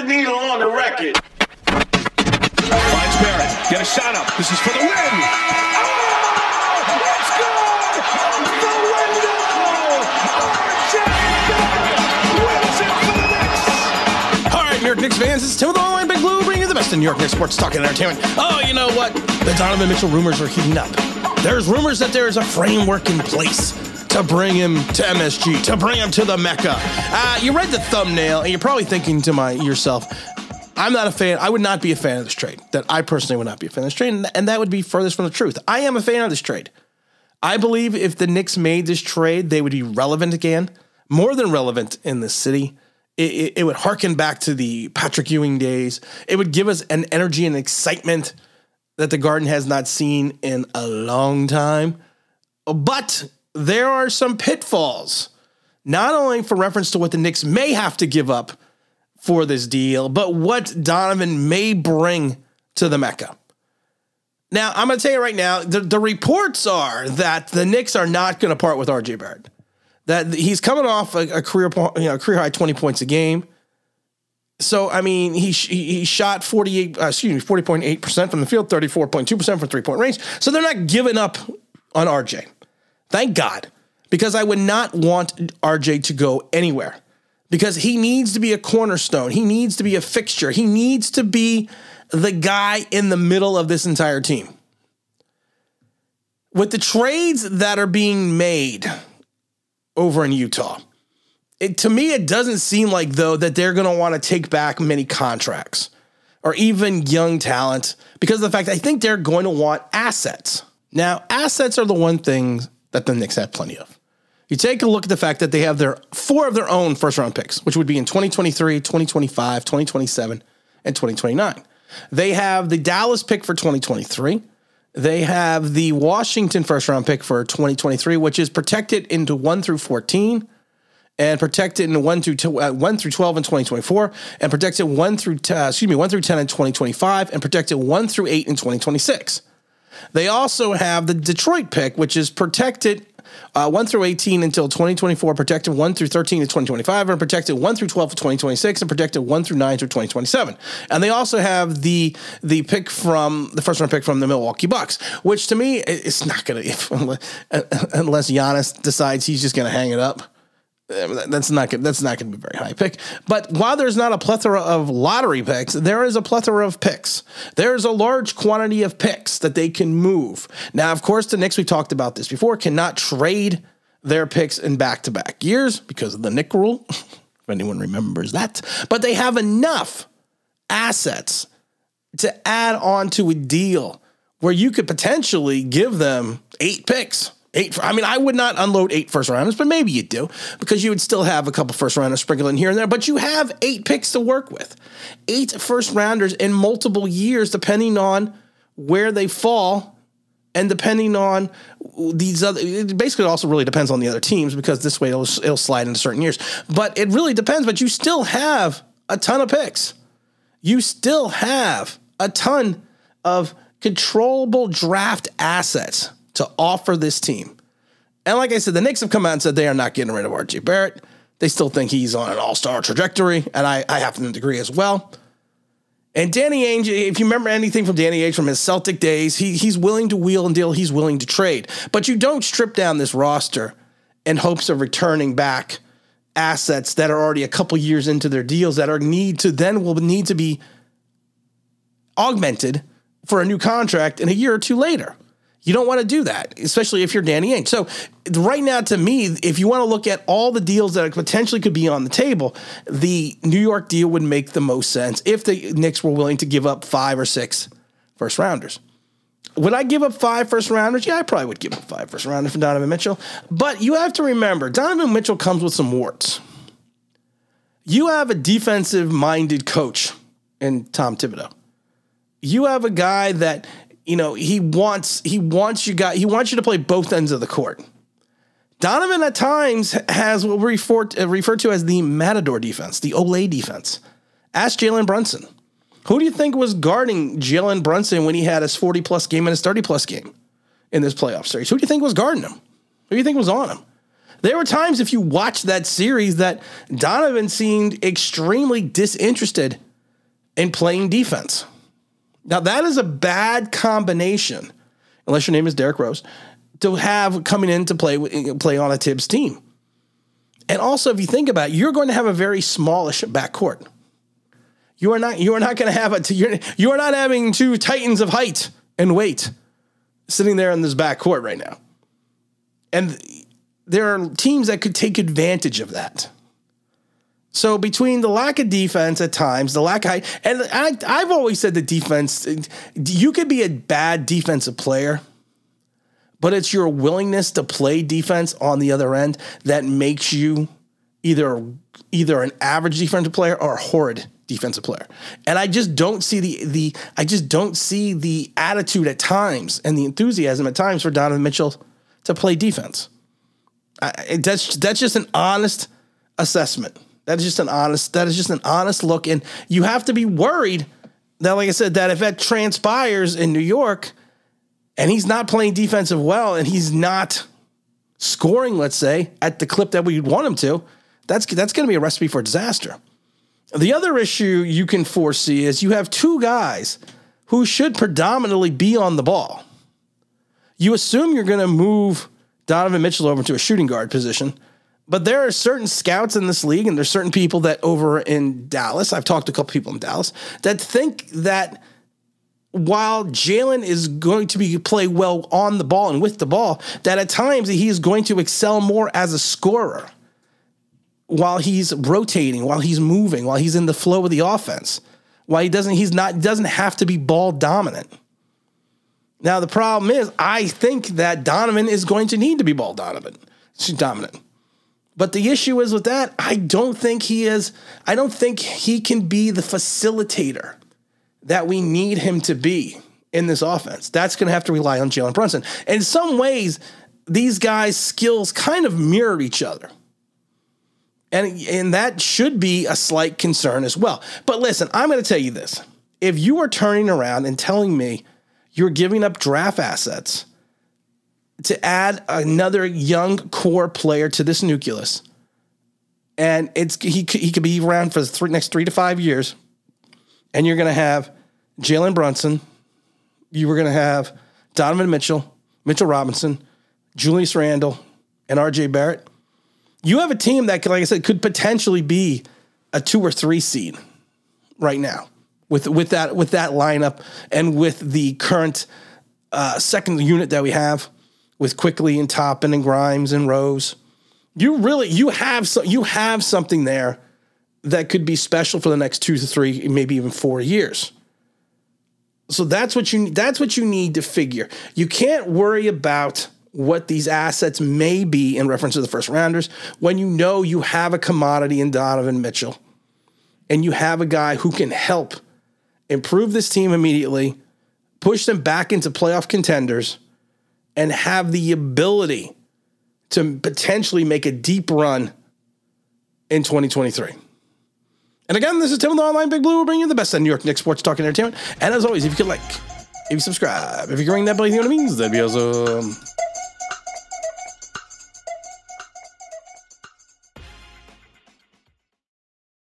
the needle on the record. Finds Barrett. Get a shot up. This is for the win. Oh! It's good! Off the window! RJ wins it for the Knicks! All right, New York Knicks fans, it's Tim with the Online Big Blue, bringing you the best in New York Knicks sports talk and entertainment. Oh, you know what? The Donovan Mitchell rumors are heating up. There's rumors that there is a framework in place to bring him to MSG, to bring him to the Mecca. You read the thumbnail, and you're probably thinking to yourself, I'm not a fan. I would not be a fan of this trade. That I personally would not be a fan of this trade, and that would be furthest from the truth. I am a fan of this trade. I believe if the Knicks made this trade, they would be relevant again, more than relevant in the city. It would harken back to the Patrick Ewing days. It would give us an energy and excitement that the Garden has not seen in a long time. But there are some pitfalls, not only for reference to what the Knicks may have to give up for this deal, but what Donovan may bring to the Mecca. Now, I'm going to tell you right now, the reports are that the Knicks are not going to part with RJ Barrett. That he's coming off a career high 20 points a game. So, I mean, he shot 40.8% from the field, 34.2% from three-point range. So they're not giving up on RJ. Thank God, because I would not want RJ to go anywhere, because he needs to be a cornerstone. He needs to be a fixture. He needs to be the guy in the middle of this entire team. With the trades that are being made over in Utah, to me, it doesn't seem like, though, that they're going to want to take back many contracts or even young talent, because of the fact I think they're going to want assets. Now, assets are the one thing that the Knicks have plenty of. You take a look at the fact that they have four of their own first-round picks, which would be in 2023, 2025, 2027, and 2029. They have the Dallas pick for 2023. They have the Washington first-round pick for 2023, which is protected into 1 through 14, and protected in 1 through 12 in 2024, and protected 1 through 10 in 2025, and protected 1 through 8 in 2026. They also have the Detroit pick, which is protected 1 through 18 until 2024, protected 1 through 13 to 2025, and protected 1 through 12 to 2026, and protected 1 through 9 through 2027. And they also have the pick from the first round pick from the Milwaukee Bucks, which to me it's not going to, unless Giannis decides he's just going to hang it up. That's not going to be a very high pick. But while there's not a plethora of lottery picks, there is a plethora of picks. There's a large quantity of picks that they can move. Now, of course, the Knicks, we talked about this before, cannot trade their picks in back-to-back years because of the Knick rule, if anyone remembers that. But they have enough assets to add on to a deal where you could potentially give them 8 picks. I would not unload 8 first rounders, but maybe you do, because you would still have a couple first rounders sprinkled in here and there, but you have 8 picks to work with. 8 first rounders in multiple years, depending on where they fall and depending on these other, it basically also really depends on the other teams, because this way it'll slide into certain years, but it really depends. But you still have a ton of picks. You still have a ton of controllable draft assets to offer this team. And like I said, the Knicks have come out and said they are not getting rid of RJ Barrett. They still think he's on an all-star trajectory, and I happen to agree as well. And Danny Ainge, if you remember anything from Danny Ainge from his Celtic days, he's willing to wheel and deal, he's willing to trade. But you don't strip down this roster in hopes of returning back assets that are already a couple years into their deals that will need to be augmented for a new contract in a year or two later. You don't want to do that, especially if you're Danny Ainge. So right now, to me, if you want to look at all the deals that potentially could be on the table, the New York deal would make the most sense if the Knicks were willing to give up 5 or 6 first rounders. Would I give up 5 first rounders? Yeah, I probably would give up 5 first rounders for Donovan Mitchell. But you have to remember, Donovan Mitchell comes with some warts. You have a defensive-minded coach in Tom Thibodeau. You have a guy that, he wants you to play both ends of the court. Donovan at times has what we refer to as the Matador defense, the Olay defense. Ask Jalen Brunson. Who do you think was guarding Jalen Brunson when he had his 40-plus game and his 30-plus game in this playoff series? Who do you think was guarding him? Who do you think was on him? There were times, if you watch that series, that Donovan seemed extremely disinterested and playing defense. Now, that is a bad combination, unless your name is Derrick Rose, to have coming in to play on a Tibbs team. And also, if you think about it, you're going to have a very smallish backcourt. You are not going to have you are not having two titans of height and weight sitting there in this backcourt right now. And there are teams that could take advantage of that. So between the lack of defense at times, the lack of height, and I've always said that defense, you could be a bad defensive player, but it's your willingness to play defense on the other end that makes you either an average defensive player or a horrid defensive player. And I just don't see the attitude at times and the enthusiasm at times for Donovan Mitchell to play defense. That's just an honest assessment. That is just an honest look. And you have to be worried that, like I said, that if that transpires in New York and he's not playing defensive well and he's not scoring, let's say, at the clip that we want him to, that's going to be a recipe for disaster. The other issue you can foresee is you have two guys who should predominantly be on the ball. You assume you're going to move Donovan Mitchell over to a shooting guard position, but there are certain scouts in this league, and there's certain people that over in Dallas, I've talked to a couple people in Dallas, that think that while Jalen is going to play well on the ball and with the ball, that at times he is going to excel more as a scorer while he's rotating, while he's moving, while he's in the flow of the offense, while he doesn't have to be ball dominant. Now, the problem is, I think that Donovan is going to need to be ball dominant. But the issue is with that, I don't think he can be the facilitator that we need him to be in this offense. That's going to have to rely on Jalen Brunson. In some ways, these guys' skills kind of mirror each other. And that should be a slight concern as well. But listen, I'm going to tell you this. If you are turning around and telling me you're giving up draft assets to add another young core player to this nucleus, and he could be around for the next 3 to 5 years, and you're going to have Jalen Brunson, you were going to have Donovan Mitchell, Mitchell Robinson, Julius Randle, and R.J. Barrett, you have a team that, like I said, could potentially be a 2 or 3 seed right now with that lineup and with the current second unit that we have with Quickly and Toppin and Grimes and Rose. You have something there that could be special for the next 2 to 3, maybe even 4 years. So that's what you need to figure. You can't worry about what these assets may be in reference to the first rounders when you know you have a commodity in Donovan Mitchell and you have a guy who can help improve this team immediately, push them back into playoff contenders, and have the ability to potentially make a deep run in 2023. And again, this is Tim with the Online Big Blue. We'll bring you the best of New York Knicks sports talk and entertainment. And as always, if you could if you subscribe, if you can ring that bell, you know what it means, that'd be awesome.